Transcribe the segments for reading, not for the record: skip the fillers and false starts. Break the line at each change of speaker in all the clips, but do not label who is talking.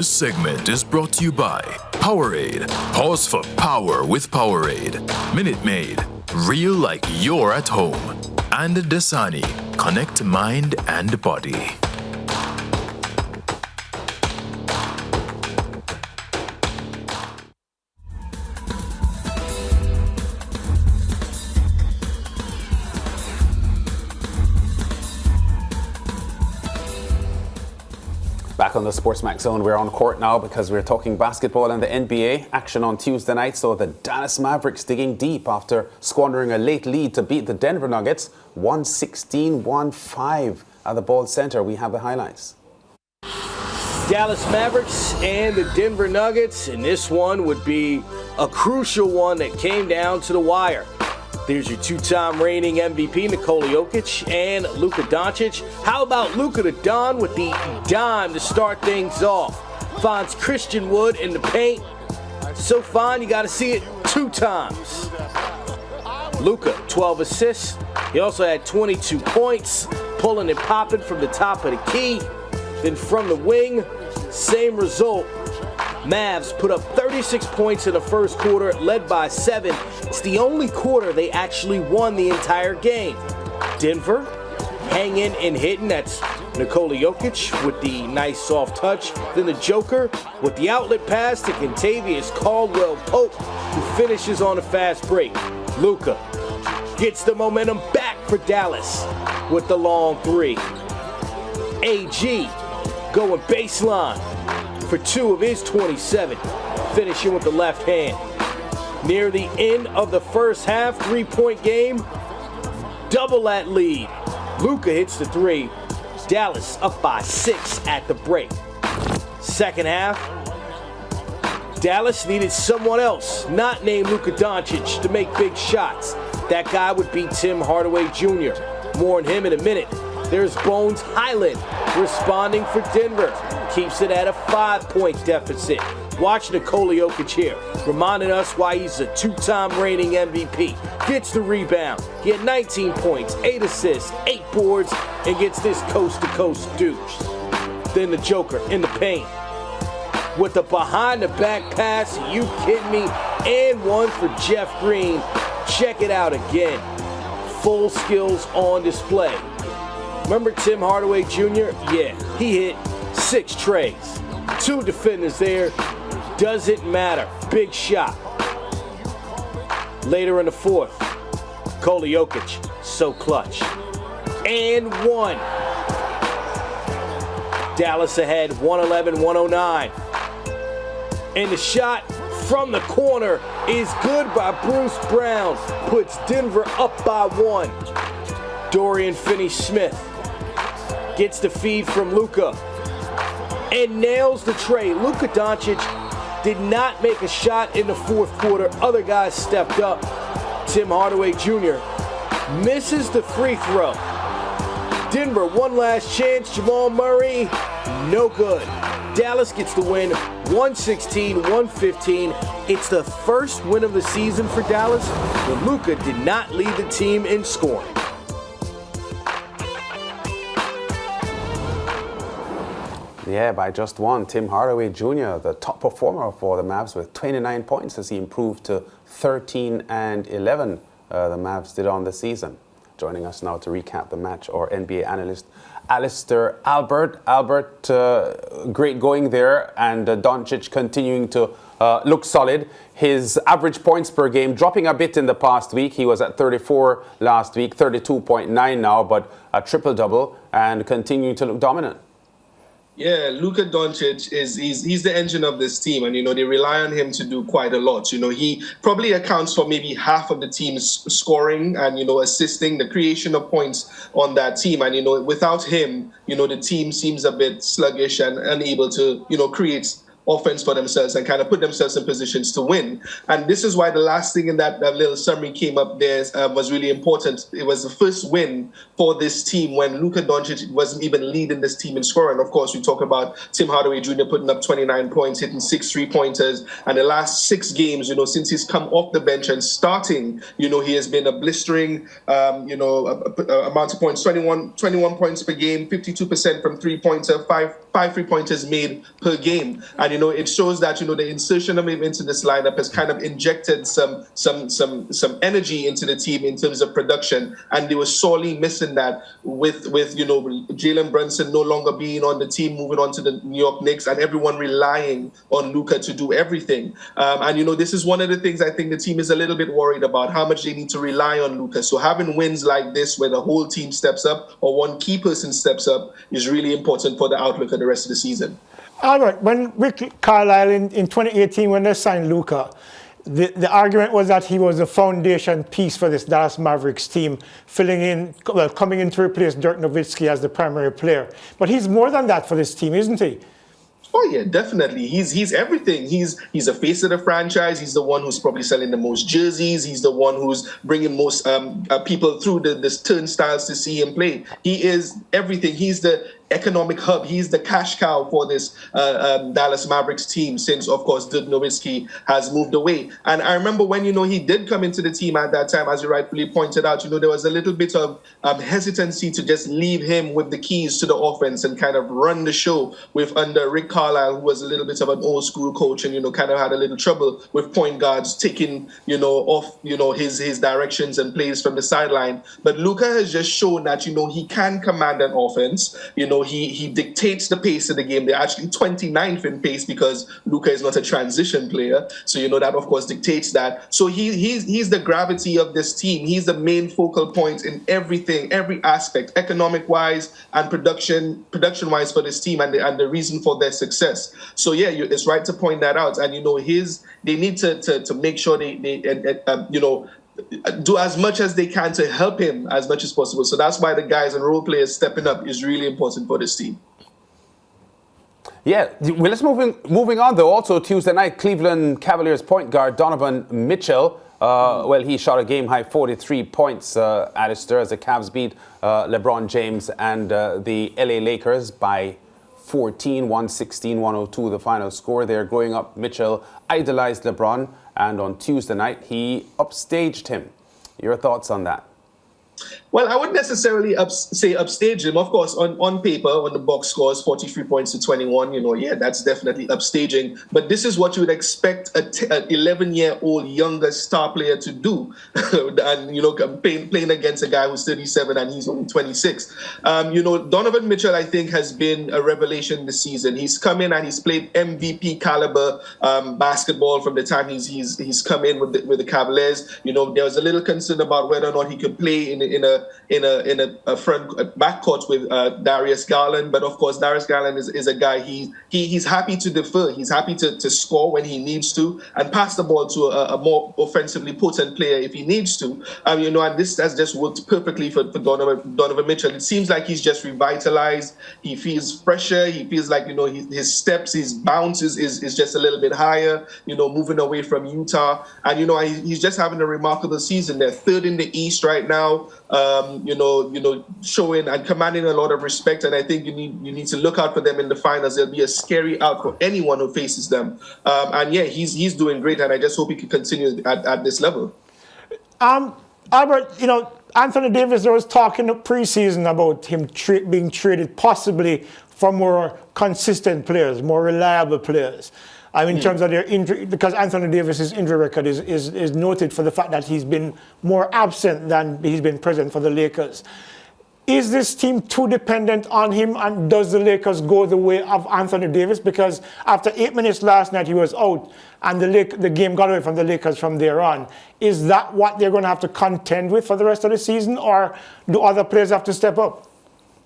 This segment is brought to you by Powerade. Pause for power with Powerade. Minute Maid. Real like you're at home. And Dasani. Connect mind and body.
Back on the Sportsmax Zone, we're on court now because we're talking basketball and the NBA. Action on Tuesday night saw the Dallas Mavericks digging deep after squandering a late lead to beat the Denver Nuggets 116-105 at the Ball Center. We have the highlights.
Dallas Mavericks and the Denver Nuggets, and this one would be a crucial one that came down to the wire. There's your two-time reigning MVP, Nikola Jokic, and Luka Doncic. How about Luka the Don with the dime to start things off? Finds Christian Wood in the paint. So fine, you got to see it 2 times. Luka, 12 assists. He also had 22 points, pulling and popping from the top of the key. Then from the wing, same result. Mavs put up 36 points in the first quarter, led by 7. It's the only quarter they actually won the entire game. Denver hanging and hitting. That's Nikola Jokic with the nice soft touch. Then the Joker with the outlet pass to Kentavious Caldwell-Pope, who finishes on a fast break. Luka gets the momentum back for Dallas with the long 3. AG going baseline for 2 of his 27, finishing with the left hand. Near the end of the first half, 3-point game, double that lead. Luka hits the 3. Dallas up by 6 at the break. Second half, Dallas needed someone else, not named Luka Doncic, to make big shots. That guy would be Tim Hardaway Jr. More on him in a minute. There's Bones Highland responding for Denver. Keeps it at a 5-point deficit. Watch Nikola Jokic here, reminding us why he's a 2-time reigning MVP. Gets the rebound. He had 19 points, 8 assists, 8 boards, and gets this coast-to-coast douche. Then the Joker in the paint with the behind-the-back pass. Are you kidding me? And one for Jeff Green. Check it out again. Full skills on display. Remember Tim Hardaway Jr.? Yeah, he hit 6 trays. 2 defenders there. Doesn't matter. Big shot. Later in the fourth, Nikola Jokic, so clutch. And 1. Dallas ahead, 111-109. And the shot from the corner is good by Bruce Brown. Puts Denver up by 1. Dorian Finney-Smith gets the feed from Luka and nails the tray. Luka Doncic did not make a shot in the fourth quarter. Other guys stepped up. Tim Hardaway Jr. misses the free throw. Denver, one last chance. Jamal Murray, no good. Dallas gets the win, 116-115. It's the first win of the season for Dallas, but Luka did not lead the team in scoring.
Yeah, by just 1. Tim Hardaway Jr., the top performer for the Mavs with 29 points as he improved to 13-11. The Mavs did on the season. Joining us now to recap the match, our NBA analyst, Alistair Albert. Albert, great going there, and Doncic continuing to look solid. His average points per game dropping a bit in the past week. He was at 34 last week, 32.9 now, but a triple-double and continuing to look dominant.
Yeah, Luka Doncic he's the engine of this team, and they rely on him to do quite a lot. He probably accounts for maybe half of the team's scoring and assisting the creation of points on that team. And without him, the team seems a bit sluggish and unable to create offense for themselves and kind of put themselves in positions to win. And this is why the last thing in that little summary came up there was really important. It was the first win for this team when Luka Doncic wasn't even leading this team in scoring. Of course, we talk about Tim Hardaway Jr. putting up 29 points, hitting 6 3-pointers, and the last 6 games, since he's come off the bench and starting, he has been a blistering, amount of points, 21 points per game, 52% from 3-pointer, 5 3-pointers made per game. And it shows that the insertion of him into this lineup has kind of injected some energy into the team in terms of production, and they were sorely missing that with Jalen Brunson no longer being on the team, moving on to the New York Knicks, and everyone relying on Luka to do everything. And this is one of the things I think the team is a little bit worried about, how much they need to rely on Luka. So having wins like this where the whole team steps up or one key person steps up is really important for the outlook of the rest of the season.
Albert, when Rick Carlisle in 2018, when they signed Luka, the argument was that he was a foundation piece for this Dallas Mavericks team, coming in to replace Dirk Nowitzki as the primary player. But he's more than that for this team, isn't he?
Oh yeah, definitely. He's everything. He's a face of the franchise. He's the one who's probably selling the most jerseys. He's the one who's bringing most people through the turnstiles to see him play. He is everything. He's the economic hub. He's the cash cow for this Dallas Mavericks team since, of course, Dirk Nowitzki has moved away. And I remember when, he did come into the team at that time, as you rightfully pointed out, there was a little bit of hesitancy to just leave him with the keys to the offense and kind of run the show under Rick Carlisle, who was a little bit of an old school coach and, kind of had a little trouble with point guards taking, off, his directions and plays from the sideline. But Luka has just shown that, he can command an offense. He dictates the pace of the game. They're actually 29th in pace because Luka is not a transition player. So, that, of course, dictates that. So he's the gravity of this team. He's the main focal point in everything, every aspect, economic-wise and production-wise for this team and the reason for their success. So, yeah, it's right to point that out. And, they need to make sure they do as much as they can to help him as much as possible. So that's why the guys and role players stepping up is really important for this team.
Yeah, well, let's moving on though. Also Tuesday night, Cleveland Cavaliers point guard Donovan Mitchell. He shot a game-high 43 points, Alistair, as the Cavs beat LeBron James and the LA Lakers by 14, 116, 102, the final score there. Growing up, Mitchell idolized LeBron, and on Tuesday night, he upstaged him. Your thoughts on that?
Well, I wouldn't necessarily say upstage him. Of course, on paper, when the box scores 43 points to 21, that's definitely upstaging. But this is what you would expect an 11-year-old younger star player to do. And, playing against a guy who's 37 and he's only 26. Donovan Mitchell, I think, has been a revelation this season. He's come in and he's played MVP caliber basketball from the time he's come in with the Cavaliers. There was a little concern about whether or not he could play in a front backcourt with Darius Garland, but of course Darius Garland is a guy he's happy to defer. He's happy to score when he needs to and pass the ball to a more offensively potent player if he needs to. And this has just worked perfectly for Donovan Mitchell. It seems like he's just revitalized. He feels fresher. He feels like his steps, his bounce is just a little bit higher. Moving away from Utah, and he's just having a remarkable season. They're third in the East right now. Showing and commanding a lot of respect, and I think you need to look out for them in the finals. They'll be a scary out for anyone who faces them. He's doing great, and I just hope he can continue at this level.
Albert, Anthony Davis, there was talk in the preseason about him being traded possibly for more consistent players, more reliable players. In terms of their injury, because Anthony Davis's injury record is noted for the fact that he's been more absent than he's been present for the Lakers. Is this team too dependent on him, and does the Lakers go the way of Anthony Davis? Because after 8 minutes last night, he was out, and the game got away from the Lakers from there on. Is that what they're going to have to contend with for the rest of the season, or do other players have to step up?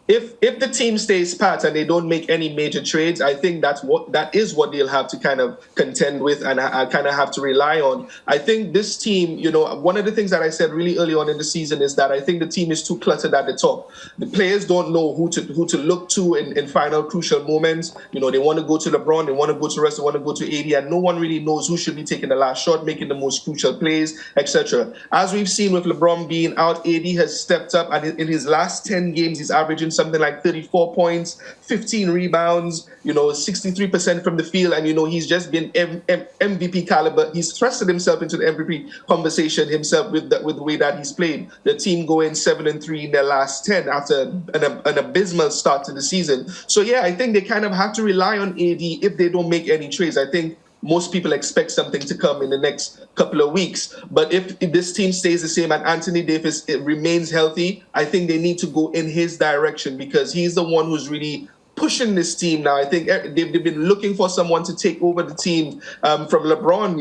if the team stays pat and they don't make any major trades, I think that is what they'll have to kind of contend with and kind of have to rely on. I think this team, one of the things that I said really early on in the season is that I think the team is too cluttered at the top. The players don't know who to look to in final crucial moments. They want to go to LeBron, they want to go to Russ, they want to go to AD, and no one really knows who should be taking the last shot, making the most crucial plays, etc. As we've seen with LeBron being out, AD has stepped up, and in his last 10 games, he's averaging something like 34 points, 15 rebounds, 63% from the field, and he's just been MVP caliber. He's thrusted himself into the MVP conversation himself with the way that he's played. The team going 7-3 in their last 10 after an abysmal start to the season. So yeah, I think they kind of have to rely on AD if they don't make any trades. I think most people expect something to come in the next couple of weeks. But if this team stays the same and Anthony Davis remains healthy, I think they need to go in his direction because he's the one who's really pushing this team now. I think they've been looking for someone to take over the team from LeBron.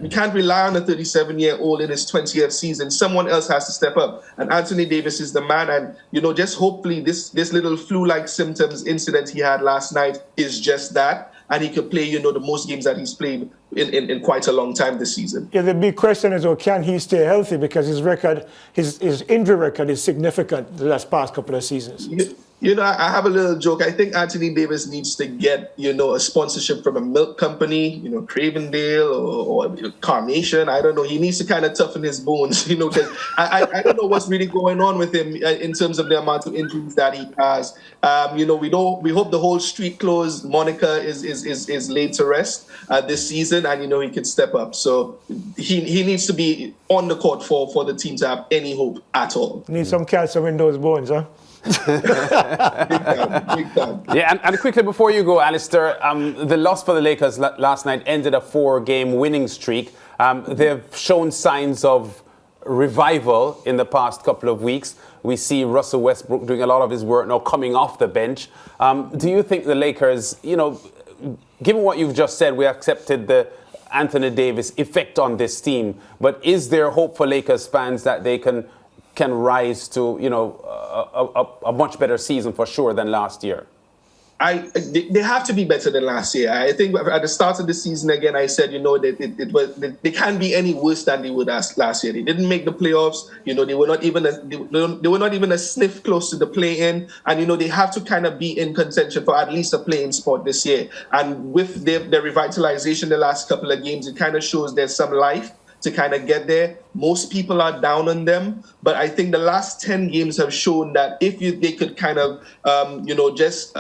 We can't rely on a 37-year-old in his 20th season. Someone else has to step up. And Anthony Davis is the man. And, just hopefully this little flu-like symptoms incident he had last night is just that. And he could play, the most games that he's played in quite a long time this season.
Yeah, the big question is, can he stay healthy? Because his injury record is significant the last past couple of seasons.
I have a little joke. I think Anthony Davis needs to get, a sponsorship from a milk company, Cravendale or Carnation. I don't know. He needs to kind of toughen his bones, because I don't know what's really going on with him in terms of the amount of injuries that he has. We hope the whole street clothes moniker is laid to rest this season, and he can step up. So he needs to be on the court for the team to have any hope at all.
Need some calcium in those bones, huh?
Big time.
Yeah, and quickly before you go, Alistair, the loss for the Lakers last night ended a 4-game winning streak. They've shown signs of revival in the past couple of weeks. We see Russell Westbrook doing a lot of his work now coming off the bench. Do you think the Lakers, given what you've just said, we accepted the Anthony Davis effect on this team, but is there hope for Lakers fans that they can rise to, a much better season for sure than last year?
They have to be better than last year. I think at the start of the season, again, I said, they can't be any worse than they would last year. They didn't make the playoffs. They were not even a sniff close to the play-in. And they have to kind of be in contention for at least a play-in spot this year. And with their revitalization the last couple of games, it kind of shows there's some life to kind of get there. Most people are down on them, but I think the last 10 games have shown that if they could kind of, just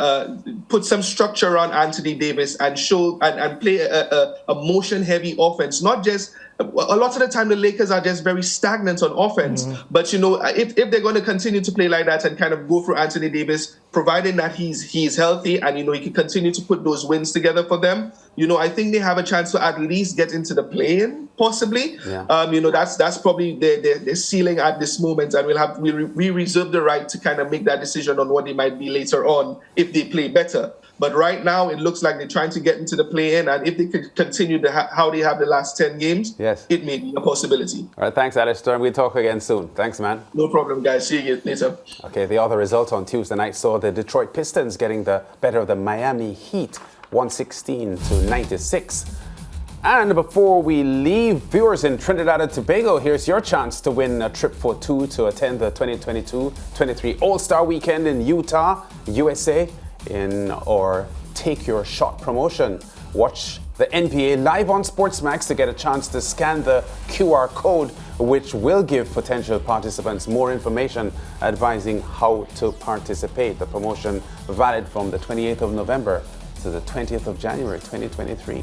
put some structure around Anthony Davis and show and play a motion-heavy offense, not just. A lot of the time, the Lakers are just very stagnant on offense. Mm-hmm. But, if they're going to continue to play like that and kind of go through Anthony Davis, providing that he's healthy and, he can continue to put those wins together for them, I think they have a chance to at least get into the play-in, possibly. Yeah. That's probably their ceiling at this moment. And we reserve the right to kind of make that decision on what they might be later on if they play better. But right now, it looks like they're trying to get into the play-in, and if they could continue how they have the last 10 games, yes, it may be a possibility.
All right, thanks, Alistair. We'll talk again soon. Thanks, man.
No problem, guys. See you later.
Okay, the other result on Tuesday night saw the Detroit Pistons getting the better of the Miami Heat, 116-96. And before we leave, viewers in Trinidad and Tobago, here's your chance to win a trip for two to attend the 2022-23 All-Star Weekend in Utah, USA. In our Take Your Shot promotion. Watch the NBA live on Sportsmax to get a chance to scan the QR code, which will give potential participants more information advising how to participate. The promotion valid from the 28th of November to the 20th of January 2023.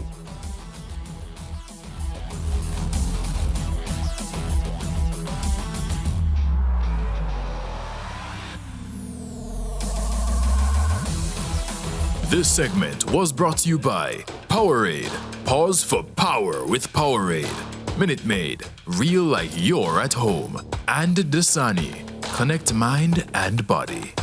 This segment was brought to you by Powerade. Pause for power with Powerade. Minute Maid. Real like you're at home. And Dasani. Connect mind and body.